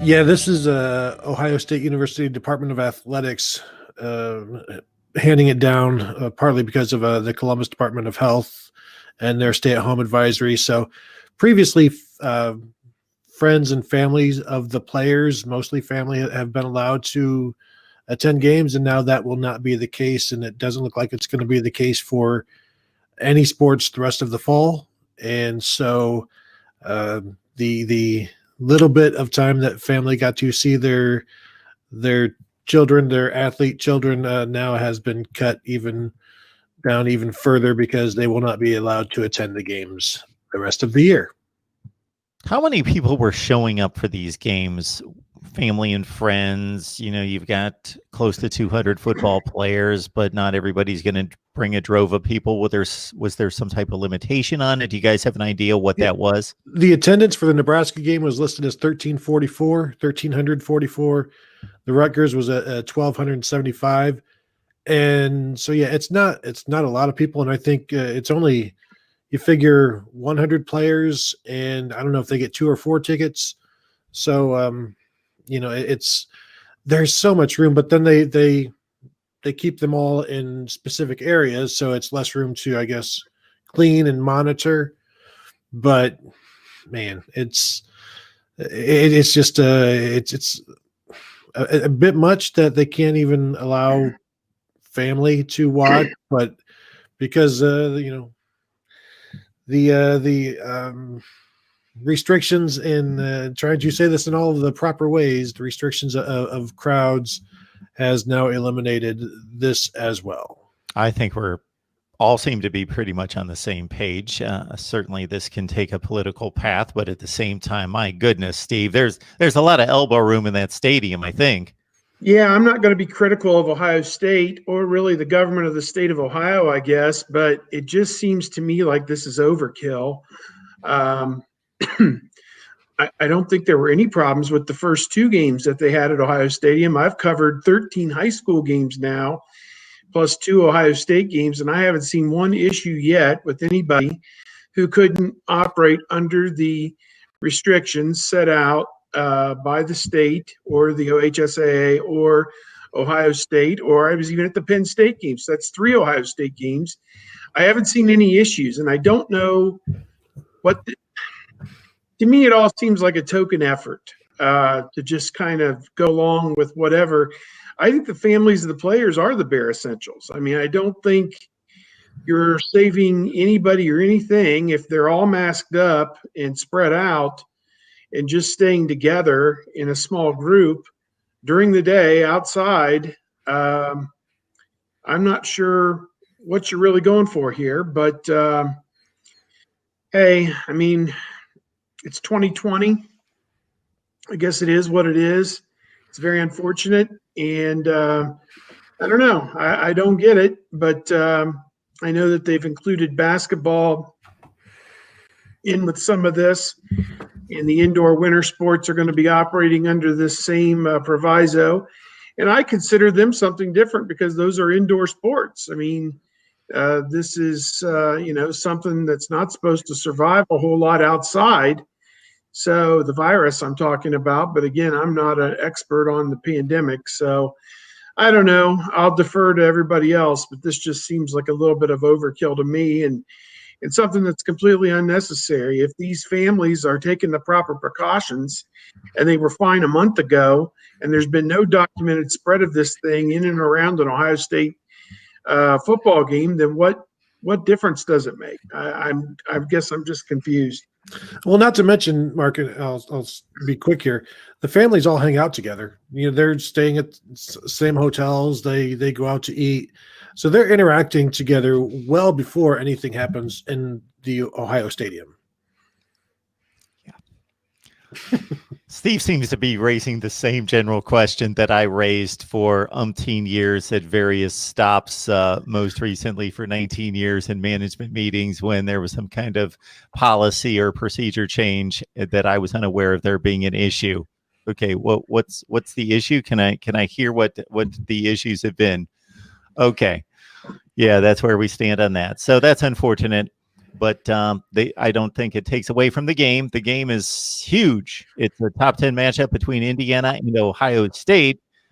Yeah, this is Ohio State University Department of Athletics uh, handing it down, partly because of the Columbus Department of Health and their stay-at-home advisory. So previously, uh, friends and families of the players, mostly family, have been allowed to attend games, and now that will not be the case, and it doesn't look like it's going to be the case for any sports the rest of the fall. And so the little bit of time that family got to see their children, their athlete children, now has been cut even further because they will not be allowed to attend the games the rest of the year. How many people were showing up for these games? Family and friends. You've got close to 200 football players, but not everybody's going to bring a drove of people. Was there some type of limitation on it? Do you guys have an idea what that was? The attendance for the Nebraska game was listed as 1,344. The Rutgers was at 1,275. And so, yeah, it's not a lot of people. And I think it's only, you figure 100 players, and I don't know if they get 2 or 4 tickets. So, there's so much room, but then they keep them all in specific areas. So it's less room to, I guess, clean and monitor. But man, it's just it's a bit much that they can't even allow family to watch, but because the restrictions and trying to say this in all of the proper ways, the restrictions of crowds has now eliminated this as well. I think we're all seem to be pretty much on the same page. Certainly this can take a political path, but at the same time, my goodness, Steve, there's a lot of elbow room in that stadium, I think. Yeah, I'm not going to be critical of Ohio State or really the government of the state of Ohio, I guess, but it just seems to me like this is overkill. I don't think there were any problems with the first 2 games that they had at Ohio Stadium. I've covered 13 high school games now, plus 2 Ohio State games, and I haven't seen one issue yet with anybody who couldn't operate under the restrictions set out by the state or the OHSAA or Ohio State, or I was even at the Penn State games. So that's 3 Ohio State games. I haven't seen any issues, and I don't know to me, it all seems like a token effort to just kind of go along with whatever. I think the families of the players are the bare essentials. I mean, I don't think you're saving anybody or anything if they're all masked up and spread out and just staying together in a small group during the day outside. I'm not sure what you're really going for here, but hey, I mean, it's 2020. I guess it is what it is. It's very unfortunate. And I don't know. I don't get it. But I know that they've included basketball in with some of this. And the indoor winter sports are going to be operating under this same proviso. And I consider them something different because those are indoor sports. I mean, this is, something that's not supposed to survive a whole lot outside. So the virus I'm talking about, but again, I'm not an expert on the pandemic. So I don't know. I'll defer to everybody else, but this just seems like a little bit of overkill to me and something that's completely unnecessary. If these families are taking the proper precautions and they were fine a month ago and there's been no documented spread of this thing in and around an Ohio State football game, then what difference does it make? I guess I'm just confused. Well, not to mention, Mark, and I'll be quick here. The families all hang out together. They're staying at same hotels. They go out to eat, so they're interacting together well before anything happens in the Ohio Stadium. Yeah. Steve seems to be raising the same general question that I raised for umpteen years at various stops, most recently for 19 years in management meetings when there was some kind of policy or procedure change that I was unaware of there being an issue. Okay, what's the issue? Can I hear what the issues have been? Okay. Yeah, that's where we stand on that. So that's unfortunate. but I don't think it takes away from the game. The game is huge. It's a top 10 matchup between Indiana and Ohio State.